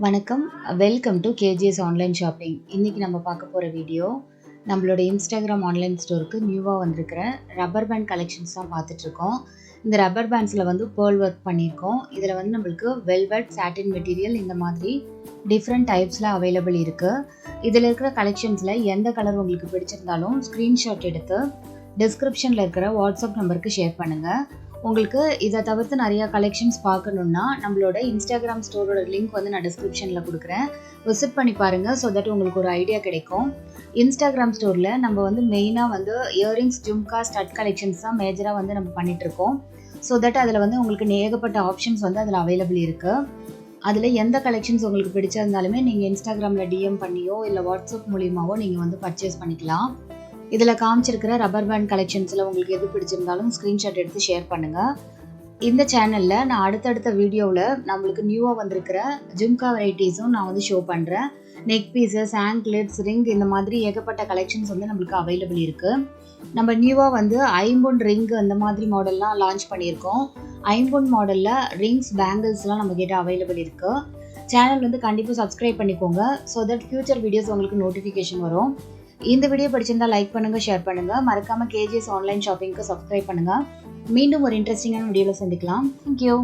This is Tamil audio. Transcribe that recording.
வணக்கம். Welcome to KGS online shopping. இன்றைக்கி நம்ம பார்க்க போகிற வீடியோ நம்மளோட இன்ஸ்டாகிராம் ஆன்லைன் ஸ்டோருக்கு நியூவாக வந்திருக்கிற ரப்பர் பேண்ட் கலெக்ஷன்ஸ் தான் பார்த்துட்ருக்கோம். இந்த ரப்பர் பேண்ட்ஸில் வந்து பேர்ல் ஒர்க் பண்ணியிருக்கோம். இதில் வந்து நம்மளுக்கு வெல்வெட், சாட்டின் மெட்டீரியல் இந்த மாதிரி டிஃப்ரெண்ட் டைப்ஸில் அவைலபிள் இருக்குது. இதில் இருக்கிற கலெக்ஷன்ஸில் எந்த கலர் உங்களுக்கு பிடிச்சிருந்தாலும் ஸ்க்ரீன்ஷாட் எடுத்து டிஸ்கிரிப்ஷனில் இருக்கிற வாட்ஸ்அப் நம்பருக்கு ஷேர் பண்ணுங்கள். உங்களுக்கு இதை தவிர்த்து நிறையா கலெக்ஷன்ஸ் பார்க்கணுன்னா நம்மளோட இன்ஸ்டாகிராம் ஸ்டோரோட லிங்க் வந்து நான் டிஸ்கிரிப்ஷனில் கொடுக்குறேன். விசிட் பண்ணி பாருங்கள். ஸோ தட் உங்களுக்கு ஒரு ஐடியா கிடைக்கும். இன்ஸ்டாகிராம் ஸ்டோரில் நம்ம வந்து மெயினாக வந்து இயரிங்ஸ், ஜும்கா, ஸ்டட் கலெக்ஷன்ஸ் தான் மேஜராக வந்து நம்ம பண்ணிகிட்ருக்கோம். ஸோ தட் அதில் வந்து உங்களுக்கு ஏகப்பட்ட ஆப்ஷன்ஸ் வந்து அதில் அவைலபிள் இருக்குது. அதில் எந்த கலெக்ஷன்ஸ் உங்களுக்கு பிடிச்சிருந்தாலுமே நீங்கள் இன்ஸ்டாகிராமில் டிஎம் பண்ணியோ இல்லை வாட்ஸ்அப் மூலியமாவோ நீங்கள் வந்து பர்ச்சேஸ் பண்ணிக்கலாம். இதில் காமிச்சிருக்கிற ரப்பர் பேண்ட் கலெக்ஷன்ஸில் உங்களுக்கு எது பிடிச்சிருந்தாலும் ஸ்க்ரீன்ஷாட் எடுத்து ஷேர் பண்ணுங்கள். இந்த சேனலில் நான் அடுத்தடுத்த வீடியோவில் நம்மளுக்கு நியூவாக வந்திருக்கிற ஜும்கா வெரைட்டிஸும் நான் வந்து ஷோ பண்ணுறேன். நெக் பீசஸ், ஆங்க்லெட்ஸ், ரிங் இந்த மாதிரி ஏகப்பட்ட கலெக்ஷன்ஸ் வந்து நம்மளுக்கு அவைலபிள் இருக்குது. நம்ம நியூவாக வந்து ஐம்பொன் ரிங் அந்த மாதிரி மாடல்லாம் லான்ச் பண்ணியிருக்கோம். ஐம்பொன் மாடலில் ரிங்ஸ், பேங்கிள்ஸ்லாம் நம்மக்கிட்ட அவைலபிள் இருக்குது. சேனல் வந்து கண்டிப்பாக சப்ஸ்கிரைப் பண்ணிக்கோங்க. ஸோ தட் ஃபியூச்சர் வீடியோஸ் உங்களுக்கு நோட்டிஃபிகேஷன் வரும். இந்த வீடியோ பிடிச்சிருந்தா லைக் பண்ணுங்கள், ஷேர் பண்ணுங்கள். மறக்காமல் KGS ஆன்லைன் ஷாப்பிங்க்கு சப்ஸ்கிரைப் பண்ணுங்கள். மீண்டும் ஒரு இன்ட்ரெஸ்டிங்கான வீடியோவில் சந்திக்கலாம். தேங்க்யூ.